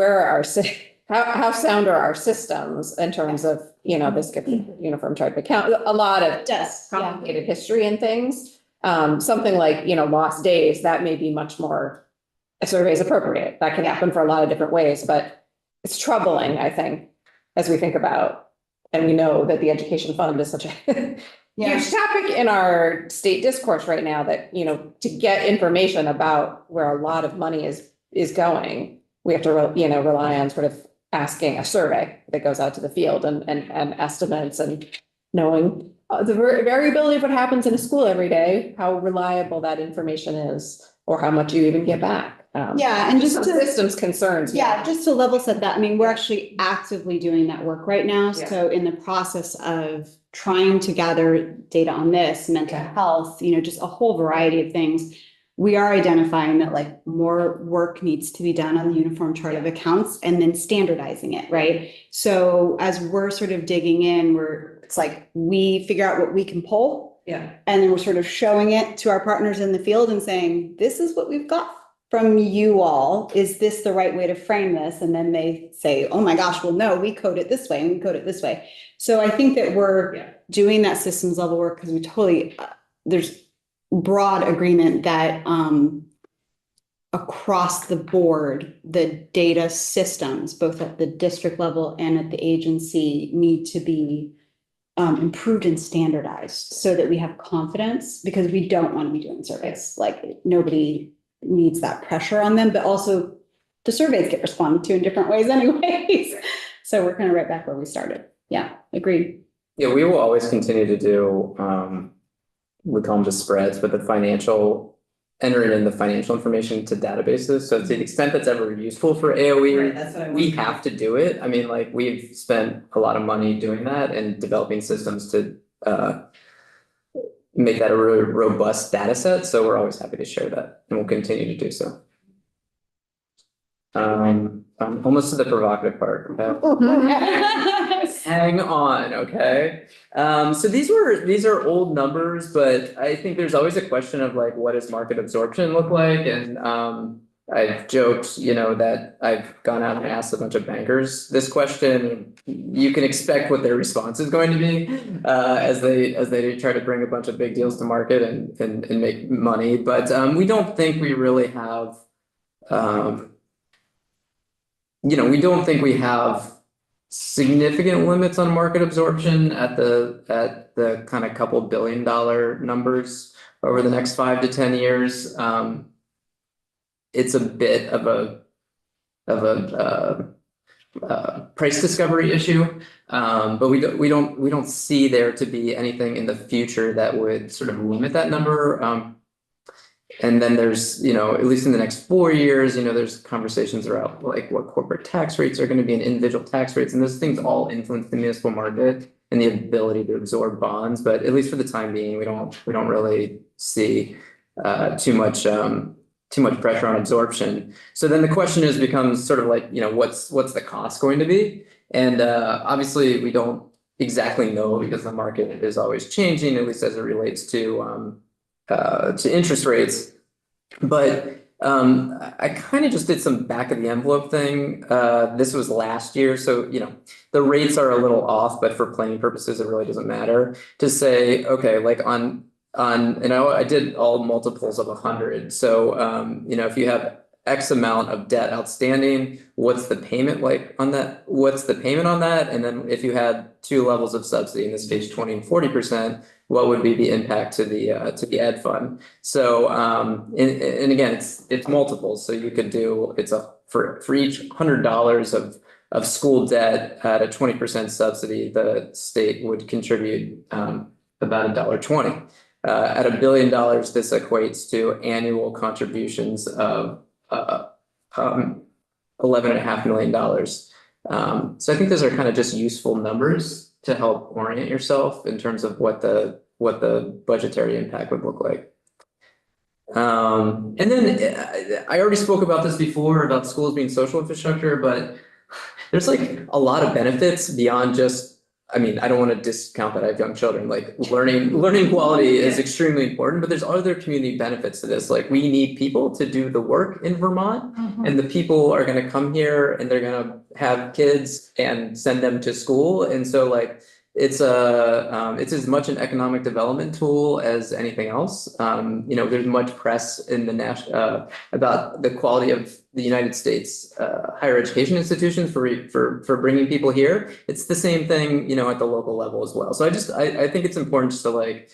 [SPEAKER 4] sound are our systems in terms of, this gets uniform type account, a lot of complicated history and things. Something like, lost days, that may be much more, a survey is appropriate. That can happen for a lot of different ways, but it's troubling, I think, as we think about. And we know that the education fund is such a huge topic in our state discourse right now that, to get information about where a lot of money is going, we have to, rely on sort of asking a survey that goes out to the field and estimates and knowing the variability of what happens in a school every day, how reliable that information is, or how much you even get back.
[SPEAKER 6] And just
[SPEAKER 4] systems concerns.
[SPEAKER 6] Just to level set that, I mean, we're actually actively doing that work right now.
[SPEAKER 4] Yeah.
[SPEAKER 6] So in the process of trying to gather data on this, mental health, just a whole variety of things, we are identifying that like more work needs to be done on the uniform chart of accounts and then standardizing it, right? So as we're sort of digging in, it's like we figure out what we can pull.
[SPEAKER 4] Yeah.
[SPEAKER 6] And then we're sort of showing it to our partners in the field and saying, this is what we've got from you all. Is this the right way to frame this? And then they say, oh my gosh, well, no, we code it this way and we code it this way. So I think that we're doing that systems level work because we there's broad agreement that across the board, the data systems, both at the district level and at the agency, need to be improved and standardized so that we have confidence, because we don't want to be doing surveys. Like nobody needs that pressure on them, but also the surveys get responded to in different ways anyways. So we're kind of right back where we started. Yeah, agreed.
[SPEAKER 3] Yeah, we will always continue to do, we call them the spreads, but the financial enter it in the financial information to databases. So to the extent that's ever useful for AOE,
[SPEAKER 4] That's what I
[SPEAKER 3] we have to do it. I mean, like, we've spent a lot of money doing that and developing systems to make that a really robust data set. So we're always happy to share that, and we'll continue to do so. I'm almost to the provocative part. Okay? Hang on, okay? So these are old numbers, but I think there's always a question of like, what does market absorption look like? And I've joked, that I've gone out and asked a bunch of bankers this question. You can expect what their response is going to be as they try to bring a bunch of big deals to market and make money. But we don't think we really have we don't think we have significant limits on market absorption at the kind of couple $1 billion numbers over the next 5 to 10 years. It's a bit of a price discovery issue, but we don't see there to be anything in the future that would sort of limit that number. And then there's, at least in the next 4 years, there's conversations around like what corporate tax rates are going to be and individual tax rates. And those things all influence the municipal market and the ability to absorb bonds. But at least for the time being, we don't really see too much pressure on absorption. So then the question becomes sort of like, what's the cost going to be? And obviously we don't exactly know because the market is always changing, at least as it relates to interest rates. But I kind of just did some back of the envelope thing. This was last year. So, the rates are a little off, but for planning purposes, it really doesn't matter to say, okay, like I did all multiples of 100. So, if you have X amount of debt outstanding, what's the payment like on that? What's the payment on that? And then if you had 2 levels of subsidy, in this case, 20 and 40%, what would be the impact to the ed fund? So, and again, it's multiples. So you could do, for each $100 of school debt at a 20% subsidy, the state would contribute about $1.20. At $1 billion, this equates to annual contributions of $11.5 million. So I think those are kind of just useful numbers to help orient yourself in terms of what the budgetary impact would look like. And then I already spoke about this before about schools being social infrastructure, but there's like a lot of benefits beyond just, I don't want to discount that I have young children. Like learning quality is extremely important, but there's other community benefits to this. Like, we need people to do the work in Vermont, and the people are going to come here and they're going to have kids and send them to school. And so like, it's as much an economic development tool as anything else. There's much press in the about the quality of the United States higher education institutions for bringing people here. It's the same thing, at the local level as well. So I think it's important just to like,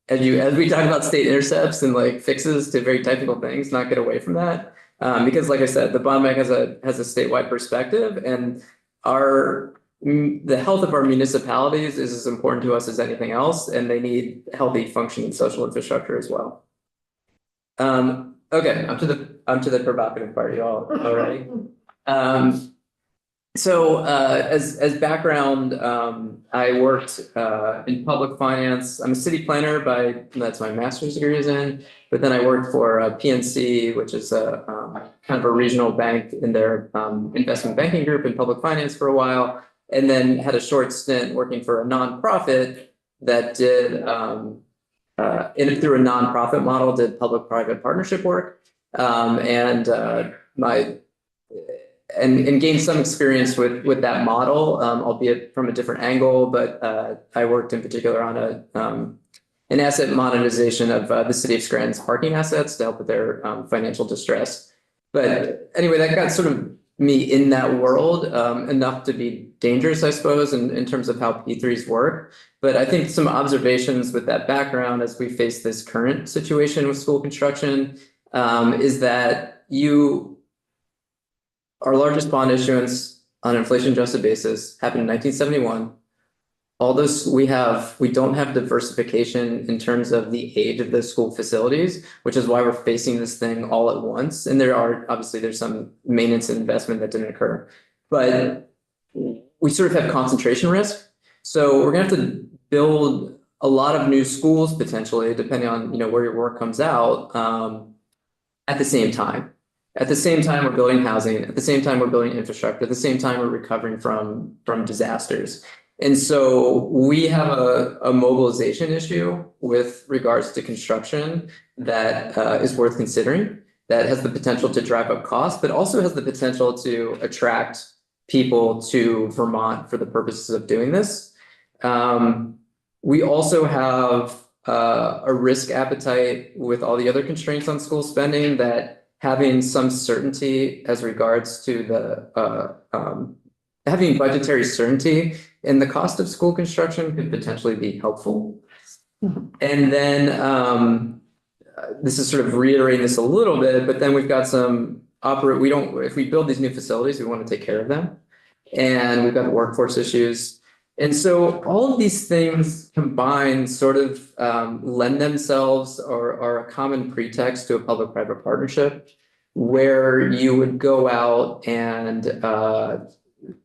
[SPEAKER 3] as we talk about state intercepts and like fixes to very technical things, not get away from that. Because like I said, the bond bank has a statewide perspective, and the health of our municipalities is as important to us as anything else, and they need healthy functioning social infrastructure as well. Okay, I'm to the provocative part, y'all. All right. So as background, I worked in public finance. I'm a city planner that's my master's degree is in, but then I worked for PNC, which is a kind of a regional bank in their investment banking group in public finance for a while. And then had a short stint working for a nonprofit that did, through a nonprofit model, did public-private partnership work, and gained some experience with that model, albeit from a different angle. But I worked in particular on an asset monetization of the city of Scranton's parking assets to help with their financial distress. But anyway, that got sort of me in that world enough to be dangerous, I suppose, in terms of how P3s work. But I think some observations with that background as we face this current situation with school construction is that our largest bond issuance on an inflation-adjusted basis happened in 1971. we don't have diversification in terms of the age of the school facilities, which is why we're facing this thing all at once. And there's some maintenance and investment that didn't occur. But we sort of have concentration risk. So we're gonna have to build a lot of new schools potentially, depending on, where your work comes out, at the same time. At the same time, we're building housing. At the same time, we're building infrastructure. At the same time, we're recovering from disasters. And so we have a mobilization issue with regards to construction that is worth considering, that has the potential to drive up costs, but also has the potential to attract people to Vermont for the purposes of doing this. We also have a risk appetite with all the other constraints on school spending, that having some certainty as regards to having budgetary certainty in the cost of school construction could potentially be helpful. And then this is sort of reiterating this a little bit, but then we've got if we build these new facilities, we want to take care of them. And we've got workforce issues. And so all of these things combined sort of lend themselves or are a common pretext to a public-private partnership, where you would go out and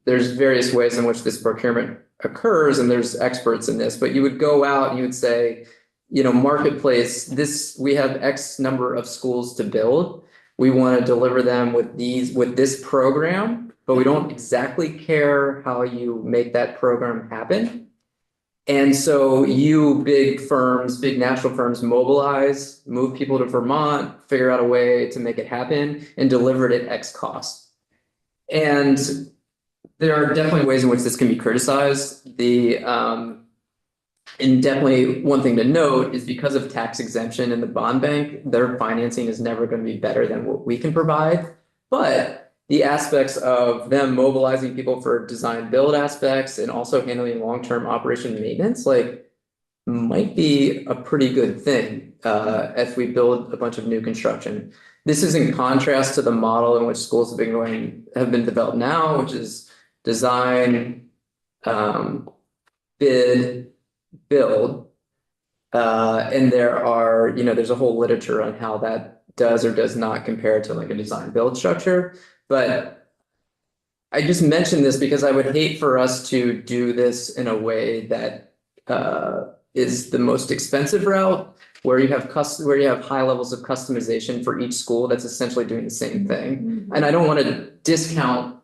[SPEAKER 3] there's various ways in which this procurement occurs, and there's experts in this, but you would go out and you would say, marketplace, we have X number of schools to build. We want to deliver them with this program, but we don't exactly care how you make that program happen. And so you big national firms mobilize, move people to Vermont, figure out a way to make it happen and deliver it at X cost. And there are definitely ways in which this can be criticized. And definitely one thing to note is, because of tax exemption in the bond bank, their financing is never going to be better than what we can provide. But the aspects of them mobilizing people for design build aspects and also handling long-term operation and maintenance, might be a pretty good thing if we build a bunch of new construction. This is in contrast to the model in which schools have been developed now, which is design, bid, build. And there's a whole literature on how that does or does not compare to a design build structure. But I just mentioned this because I would hate for us to do this in a way that is the most expensive route, where you have high levels of customization for each school that's essentially doing the same thing. And I don't want to discount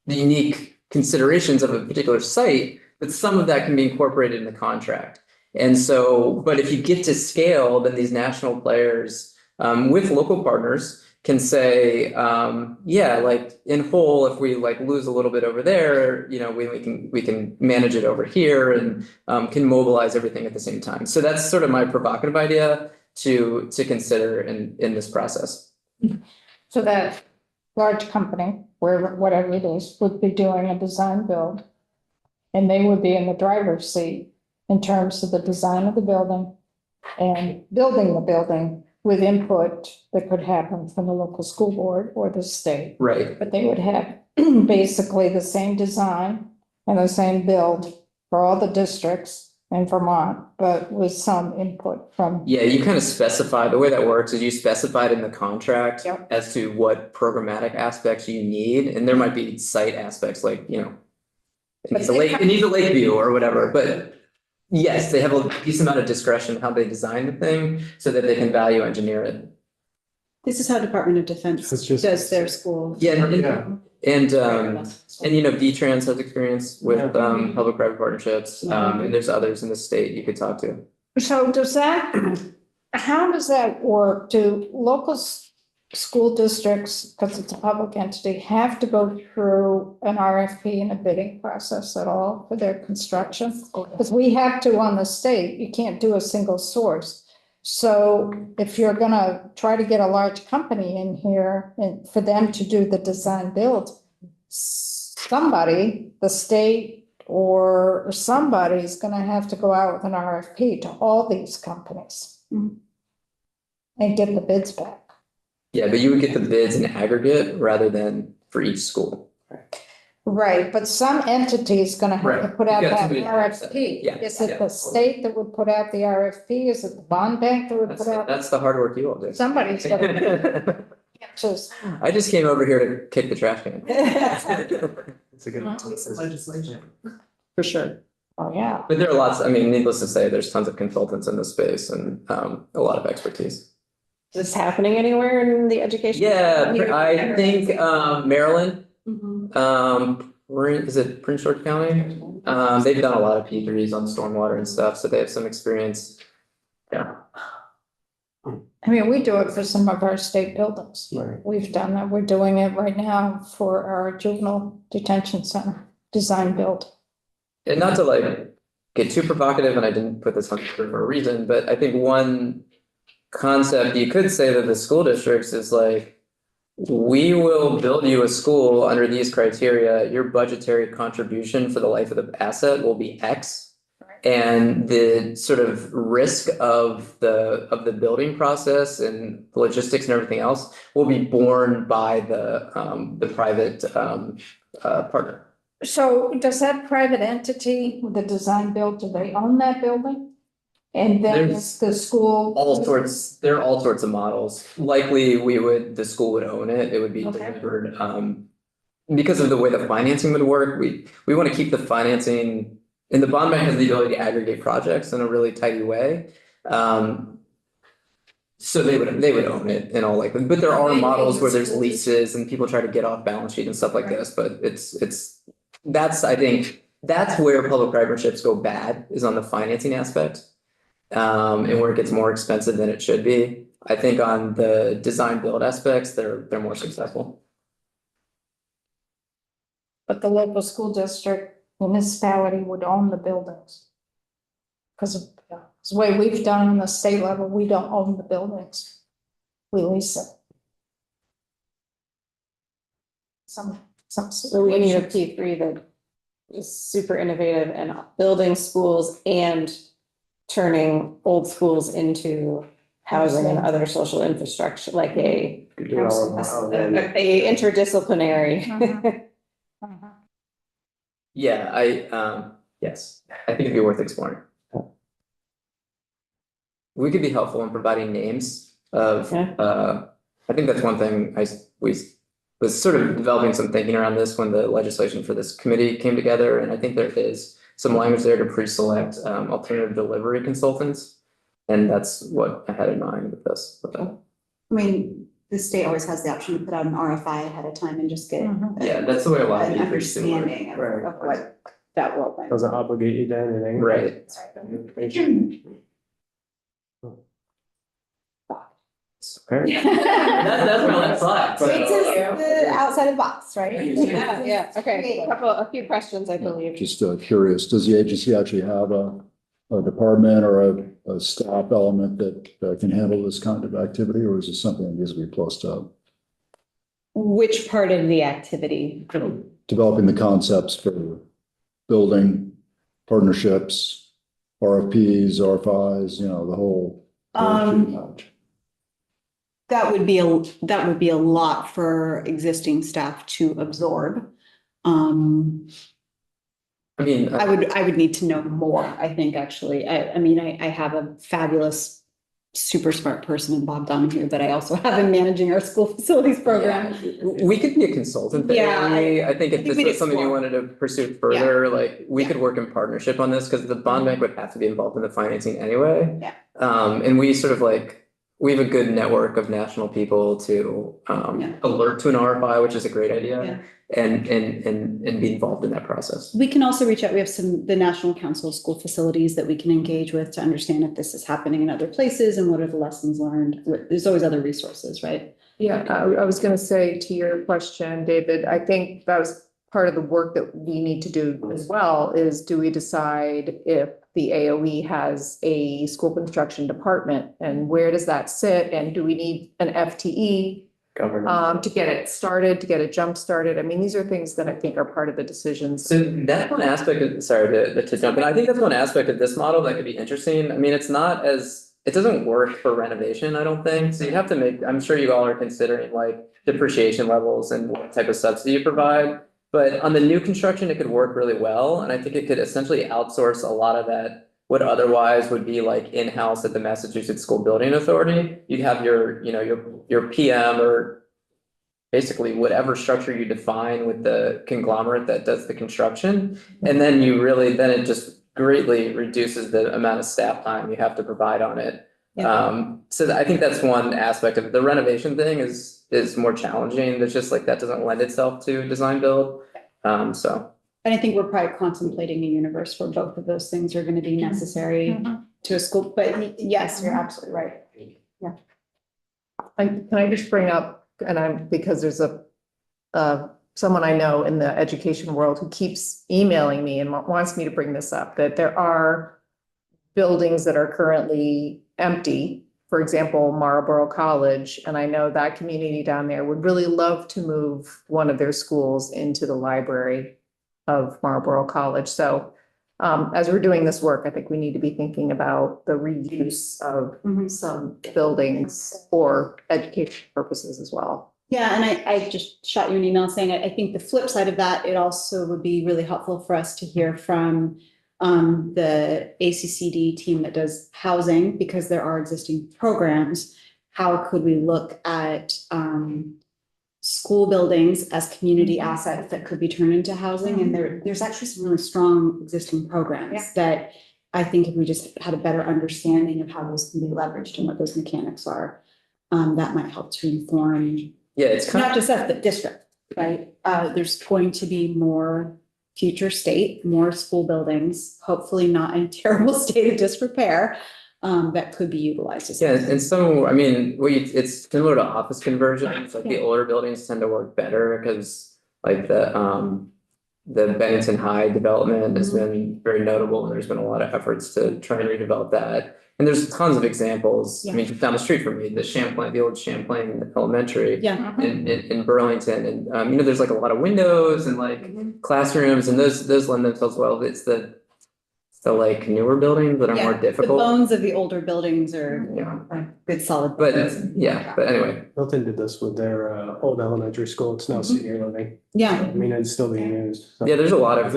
[SPEAKER 3] the unique considerations of a particular site, but some of that can be incorporated in the contract. And so, but if you get to scale, then these national players with local partners can say, in whole, if we lose a little bit over there, we can manage it over here, and can mobilize everything at the same time. So that's sort of my provocative idea to consider in this process.
[SPEAKER 8] So that large company, whatever it is, would be doing a design build. And they would be in the driver's seat in terms of the design of the building and building the building, with input that could happen from the local school board or the state.
[SPEAKER 3] Right.
[SPEAKER 8] But they would have basically the same design and the same build for all the districts in Vermont, but with some input from.
[SPEAKER 3] Yeah, you kind of specify, the way that works is you specify it in the contract.
[SPEAKER 8] Yep.
[SPEAKER 3] As to what programmatic aspects you need, and there might be site aspects it needs a lake view or whatever, but yes, they have a decent amount of discretion how they design the thing so that they can value engineer it.
[SPEAKER 6] This is how Department of Defense
[SPEAKER 5] It's just-
[SPEAKER 6] does their school.
[SPEAKER 3] Yeah,
[SPEAKER 5] Yeah.
[SPEAKER 3] and VTrans has experience with public-private partnerships, and there's others in the state you could talk to.
[SPEAKER 8] So how does that work? Do local school districts, because it's a public entity, have to go through an RFP and a bidding process at all for their construction? Because we have to on the state, you can't do a single source. So if you're gonna try to get a large company in here and for them to do the design build, somebody, the state or somebody is gonna have to go out with an RFP to all these companies and get the bids back.
[SPEAKER 3] Yeah, but you would get the bids in aggregate rather than for each school.
[SPEAKER 8] Right, but some entity is gonna have to
[SPEAKER 3] Right.
[SPEAKER 8] put out
[SPEAKER 3] Yeah,
[SPEAKER 8] that
[SPEAKER 3] somebody has to.
[SPEAKER 8] RFP.
[SPEAKER 3] Yeah,
[SPEAKER 8] Is it
[SPEAKER 3] yeah.
[SPEAKER 8] the state that would put out the RFP? Is it the bond bank that would put out?
[SPEAKER 3] That's the hard work you all do.
[SPEAKER 8] Somebody's gonna just,
[SPEAKER 3] I just came over here to kick the trash can.
[SPEAKER 5] It's a good.
[SPEAKER 3] Legislation.
[SPEAKER 2] For sure.
[SPEAKER 8] oh, yeah.
[SPEAKER 3] But there are lots, I mean, needless to say, there's tons of consultants in this space and a lot of expertise.
[SPEAKER 4] Is this happening anywhere in the education?
[SPEAKER 3] Yeah, I think Maryland,
[SPEAKER 4] Mhm.
[SPEAKER 3] is it Prince George County? They've done a lot of P3s on stormwater and stuff, so they have some experience. Yeah,
[SPEAKER 8] I mean, we do it for some of our state buildings.
[SPEAKER 5] Right.
[SPEAKER 8] We've done that. We're doing it right now for our juvenile detention center, design build.
[SPEAKER 3] and not to like get too provocative, and I didn't put this on here for a reason, but I think one concept you could say that the school districts is like, we will build you a school under these criteria, your budgetary contribution for the life of the asset will be X. And the sort of risk of the building process and the logistics and everything else will be borne by the private partner.
[SPEAKER 8] So does that private entity, the design build, do they own that building? And then
[SPEAKER 3] There's
[SPEAKER 8] the school.
[SPEAKER 3] There are all sorts of models. Likely, the school would own it. It would be
[SPEAKER 8] Okay.
[SPEAKER 3] delivered. Because of the way the financing would work, we want to keep the financing, and the bond bank has the ability to aggregate projects in a really tidy way. So they would own it in all likelihood, but there are models where there's leases and people try to get off balance sheet and stuff like this, but I think that's where public partnerships go bad, is on the financing aspect. And where it gets more expensive than it should be. I think on the design build aspects, they're more successful.
[SPEAKER 8] But the local school district municipality would own the buildings. Because of the way we've done on the state level, we don't own the buildings. We lease it. Some.
[SPEAKER 4] So we need a P3 that is super innovative and building schools and turning old schools into housing and other social infrastructure, like a interdisciplinary.
[SPEAKER 8] Mhm. Mhm.
[SPEAKER 3] Yeah, yes, I think it'd be worth exploring. We could be helpful in providing names of,
[SPEAKER 4] Yeah.
[SPEAKER 3] I think that's one thing we was sort of developing some thinking around this when the legislation for this committee came together, and I think there is some language there to pre-select alternative delivery consultants. And that's what I had in mind with this.
[SPEAKER 6] I mean, the state always has the option to put out an RFI ahead of time and just get
[SPEAKER 8] Mhm.
[SPEAKER 3] Yeah, that's the way a lot of
[SPEAKER 6] an
[SPEAKER 3] people do it.
[SPEAKER 6] understanding
[SPEAKER 5] Right.
[SPEAKER 6] of what that will.
[SPEAKER 5] Doesn't obligate you to anything.
[SPEAKER 3] Right.
[SPEAKER 5] Okay.
[SPEAKER 3] That's my last slide.
[SPEAKER 6] It's just the outside of the box, right?
[SPEAKER 4] Yeah, okay, a few questions, I believe.
[SPEAKER 1] Just curious, does the agency actually have a department or a staff element that can handle this kind of activity, or is it something that needs to be plussed up?
[SPEAKER 6] Which part of the activity?
[SPEAKER 1] Developing the concepts for building partnerships, RFPs, RFIs, the whole.
[SPEAKER 6] That would be a lot for existing staff to absorb.
[SPEAKER 3] I mean,
[SPEAKER 6] I would need to know more, I think, actually. I mean, I have a fabulous, super smart person in Bob Donahue that I also have in managing our school facilities program.
[SPEAKER 3] we could be a consultant there.
[SPEAKER 6] Yeah,
[SPEAKER 3] I think if
[SPEAKER 6] think
[SPEAKER 3] this
[SPEAKER 6] we'd
[SPEAKER 3] was something you
[SPEAKER 6] explore.
[SPEAKER 3] wanted to pursue further, like we could work in partnership on this, because the bond bank would have to be involved in the financing anyway.
[SPEAKER 6] Yeah.
[SPEAKER 3] And we sort of we have a good network of national people to
[SPEAKER 6] Yeah.
[SPEAKER 3] alert to an RFI, which is a great
[SPEAKER 6] Yeah.
[SPEAKER 3] idea, and be involved in that process.
[SPEAKER 6] We can also reach out. We have the National Council of School Facilities that we can engage with to understand if this is happening in other places and what are the lessons learned. There's always other resources, right?
[SPEAKER 2] Yeah, I was gonna say to your question, David, I think that was part of the work that we need to do as well, is do we decide if the AOE has a school construction department, and where does that sit? And do we need an FTE
[SPEAKER 5] Governance.
[SPEAKER 2] to get it started, to get it jump started? I mean, these are things that I think are part of the decisions.
[SPEAKER 3] So that's one aspect of, sorry to jump in, I think that's one aspect of this model that could be interesting. I mean, it doesn't work for renovation, I don't think. So you have to I'm sure you all are considering depreciation levels and what type of subsidy you provide. But on the new construction, it could work really well, and I think it could essentially outsource a lot of that. What otherwise would be like in-house at the Massachusetts School Building Authority. You'd have your, you know, your PM or basically whatever structure you define with the conglomerate that does the construction. And then you really, then it just greatly reduces the amount of staff time you have to provide on it. So I think that's one aspect of it. The renovation thing is more challenging. There's just like, that doesn't lend itself to design build. So.
[SPEAKER 6] And I think we're probably contemplating a universe where both of those things are gonna be necessary to a school, but yes, you're absolutely right.
[SPEAKER 2] Can I just bring up, and because there's someone I know in the education world who keeps emailing me and wants me to bring this up, that there are buildings that are currently empty, for example, Marlborough College, and I know that community down there would really love to move one of their schools into the library of Marlborough College. So as we're doing this work, I think we need to be thinking about the reuse of some buildings for education purposes as well.
[SPEAKER 6] Yeah, and I just shot you an email saying, I think the flip side of that, it also would be really helpful for us to hear from the ACCD team that does housing, because there are existing programs. How could we look at school buildings as community assets that could be turned into housing? And there's actually some really strong existing programs that I think if we just had a better understanding of how those can be leveraged and what those mechanics are, that might help to inform.
[SPEAKER 3] Yeah, it's kind
[SPEAKER 6] Not just us, but district, right? There's going to be more future state, more school buildings, hopefully not in terrible state of disrepair, that could be utilized. As
[SPEAKER 3] Yeah, and some, I mean, it's similar to office conversions, like the older buildings tend to work better because like the Bennington High development has been very notable, and there's been a lot of efforts to try and redevelop that. And there's tons of examples. I mean, just down the street from me, the old Champlain Elementary
[SPEAKER 6] Yeah.
[SPEAKER 3] in Burlington, and you know, there's like a lot of windows and like classrooms, and those lend themselves well. It's the like newer buildings that are more
[SPEAKER 6] The
[SPEAKER 3] difficult.
[SPEAKER 6] bones of the older buildings are good, solid.
[SPEAKER 3] But
[SPEAKER 6] bones.
[SPEAKER 3] but anyway,
[SPEAKER 5] Milton did this with their old elementary school. It's now senior living.
[SPEAKER 6] Yeah,
[SPEAKER 5] I mean, it's still being used. So
[SPEAKER 3] yeah, there's a lot of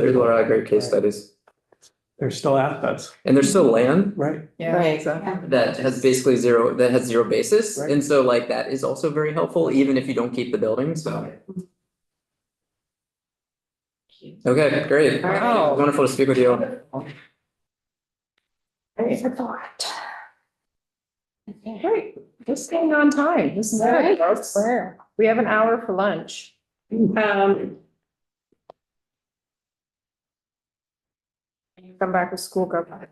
[SPEAKER 3] great case studies,
[SPEAKER 5] There's still assets,
[SPEAKER 3] and there's still land
[SPEAKER 5] right?
[SPEAKER 2] Yeah,
[SPEAKER 4] Right.
[SPEAKER 2] exactly.
[SPEAKER 3] that has basically zero basis,
[SPEAKER 5] Right.
[SPEAKER 3] and so like that is also very helpful, even if you don't keep the building. So. Okay, great.
[SPEAKER 2] Wow.
[SPEAKER 3] Wonderful to speak with you.
[SPEAKER 2] Great, just staying on time. This is good, folks. We have an hour for lunch. Come back with school government.